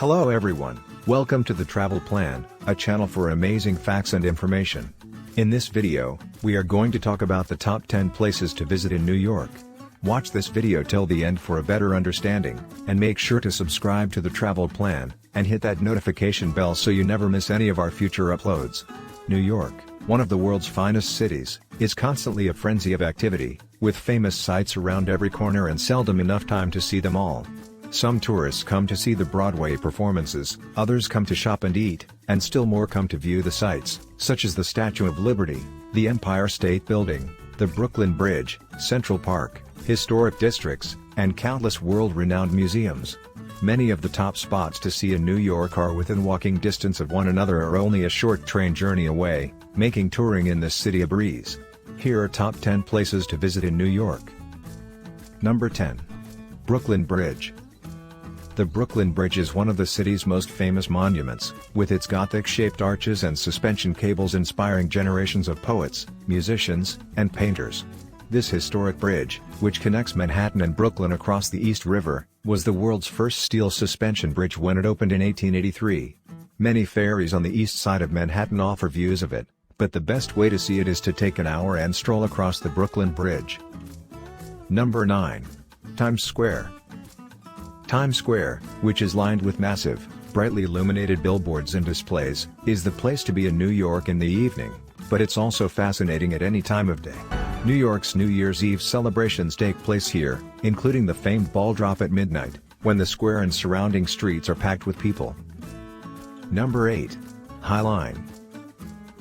Hello everyone, welcome to the Travel Plan, a channel for amazing facts and information. In this video, we are going to talk about the top 10 places to visit in New York. Watch this video till the end for a better understanding, and make sure to subscribe to the Travel Plan, and hit that notification bell so you never miss any of our future uploads. New York, one of the world's finest cities, is constantly a frenzy of activity, with famous sights around every corner and seldom enough time to see them all. Some tourists come to see the Broadway performances, others come to shop and eat, and still more come to view the sights, such as the Statue of Liberty, the Empire State Building, the Brooklyn Bridge, Central Park, historic districts, and countless world-renowned museums. Many of the top spots to see in New York are within walking distance of one another or only a short train journey away, making touring in this city a breeze. Here are top 10 places to visit in New York. Number 10. Brooklyn Bridge. The Brooklyn Bridge is one of the city's most famous monuments, with its Gothic-shaped arches and suspension cables inspiring generations of poets, musicians, and painters. This historic bridge, which connects Manhattan and Brooklyn across the East River, was the world's first steel suspension bridge when it opened in 1883. Many ferries on the east side of Manhattan offer views of it, but the best way to see it is to take an hour and stroll across the Brooklyn Bridge. Number 9. Times Square. Times Square, which is lined with massive, brightly illuminated billboards and displays, is the place to be in New York in the evening, but it's also fascinating at any time of day. New York's New Year's Eve celebrations take place here, including the famed ball drop at midnight, when the square and surrounding streets are packed with people. Number 8. High Line.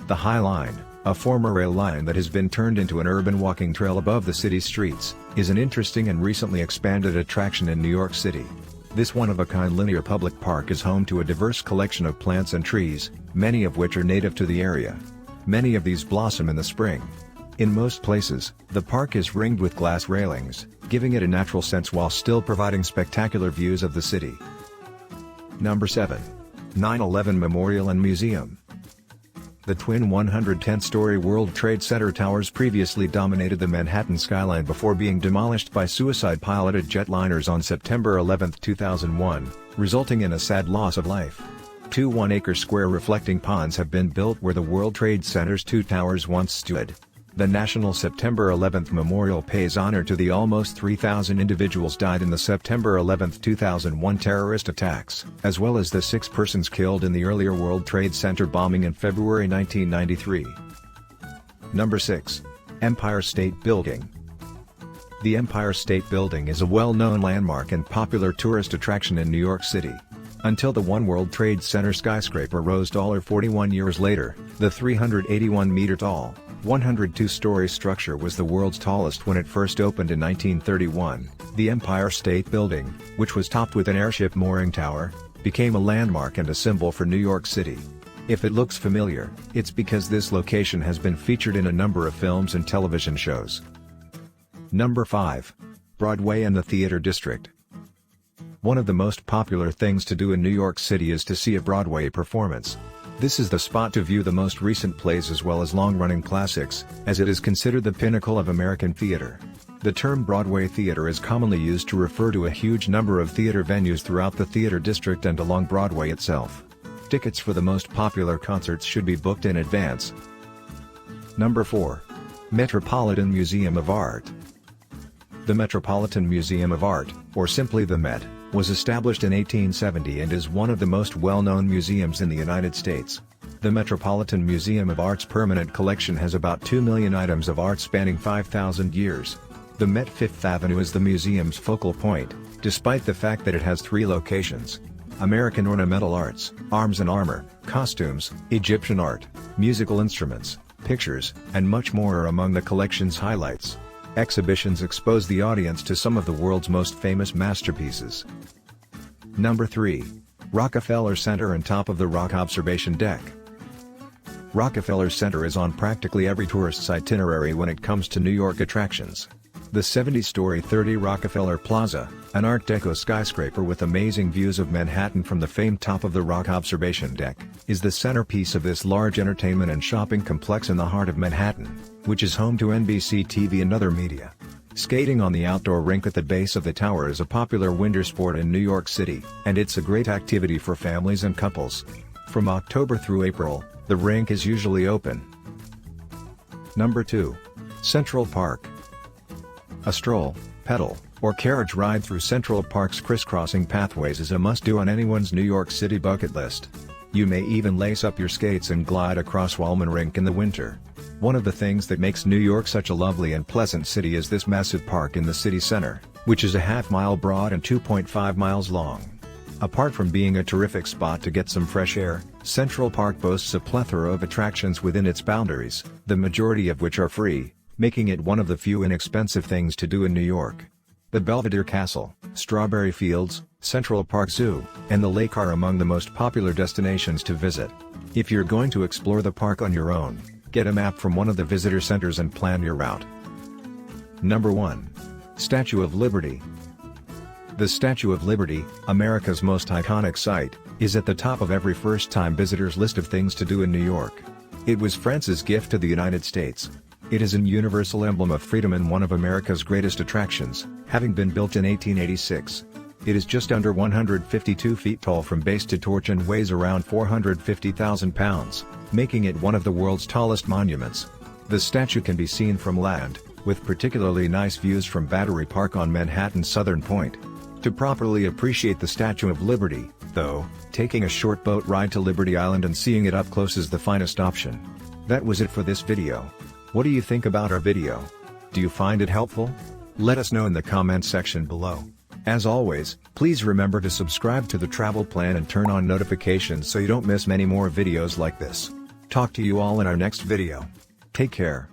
The High Line, a former rail line that has been turned into an urban walking trail above the city's streets, is an interesting and recently expanded attraction in New York City. This one-of-a-kind linear public park is home to a diverse collection of plants and trees, many of which are native to the area. Many of these blossom in the spring. In most places, the park is ringed with glass railings, giving it a natural sense while still providing spectacular views of the city. Number 7. 9/11 Memorial and Museum. The twin 110-story World Trade Center towers previously dominated the Manhattan skyline before being demolished by suicide-piloted jetliners on September 11, 2001, resulting in a sad loss of life. Two one-acre square reflecting ponds have been built where the World Trade Center's two towers once stood. The National September 11th Memorial pays honor to the almost 3,000 individuals died in the September 11, 2001 terrorist attacks, as well as the 6 persons killed in the earlier World Trade Center bombing in February 1993. Number 6. Empire State Building. The Empire State Building is a well-known landmark and popular tourist attraction in New York City. Until the One World Trade Center skyscraper rose taller 41 years later, the 381-meter-tall, 102-story structure was the world's tallest when it first opened in 1931. The Empire State Building, which was topped with an airship mooring tower, became a landmark and a symbol for New York City. If it looks familiar, it's because this location has been featured in a number of films and television shows. Number 5. Broadway and the Theater District. One of the most popular things to do in New York City is to see a Broadway performance. This is the spot to view the most recent plays as well as long-running classics, as it is considered the pinnacle of American theater. The term Broadway theater is commonly used to refer to a huge number of theater venues throughout the theater district and along Broadway itself. Tickets for the most popular concerts should be booked in advance. Number 4. Metropolitan Museum of Art. The Metropolitan Museum of Art, or simply the Met, was established in 1870 and is one of the most well-known museums in the United States. The Metropolitan Museum of Art's permanent collection has about 2 million items of art spanning 5,000 years. The Met Fifth Avenue is the museum's focal point, despite the fact that it has 3 locations. American ornamental arts, arms and armor, costumes, Egyptian art, musical instruments, pictures, and much more are among the collection's highlights. Exhibitions expose the audience to some of the world's most famous masterpieces. Number 3. Rockefeller Center and Top of the Rock Observation Deck. Rockefeller Center is on practically every tourist's itinerary when it comes to New York attractions. The 70-story 30 Rockefeller Plaza, an Art Deco skyscraper with amazing views of Manhattan from the famed Top of the Rock Observation Deck, is the centerpiece of this large entertainment and shopping complex in the heart of Manhattan, which is home to NBC TV and other media. Skating on the outdoor rink at the base of the tower is a popular winter sport in New York City, and it's a great activity for families and couples. From October through April, the rink is usually open. Number 2. Central Park. A stroll, pedal, or carriage ride through Central Park's crisscrossing pathways is a must-do on anyone's New York City bucket list. You may even lace up your skates and glide across Wallman Rink in the winter. One of the things that makes New York such a lovely and pleasant city is this massive park in the city center, which is a half-mile broad and 2.5 miles long. Apart from being a terrific spot to get some fresh air, Central Park boasts a plethora of attractions within its boundaries, the majority of which are free, making it one of the few inexpensive things to do in New York. The Belvedere Castle, Strawberry Fields, Central Park Zoo, and the lake are among the most popular destinations to visit. If you're going to explore the park on your own, get a map from one of the visitor centers and plan your route. Number 1. Statue of Liberty. The Statue of Liberty, America's most iconic site, is at the top of every first-time visitor's list of things to do in New York. It was France's gift to the United States. It is a universal emblem of freedom and one of America's greatest attractions, having been built in 1886. It is just under 152 feet tall from base to torch and weighs around 450,000 pounds, making it one of the world's tallest monuments. The statue can be seen from land, with particularly nice views from Battery Park on Manhattan's southern point. To properly appreciate the Statue of Liberty, though, taking a short boat ride to Liberty Island and seeing it up close is the finest option. That was it for this video. What do you think about our video? Do you find it helpful? Let us know in the comments section below. As always, please remember to subscribe to the Travel Plan and turn on notifications so you don't miss many more videos like this. Talk to you all in our next video. Take care.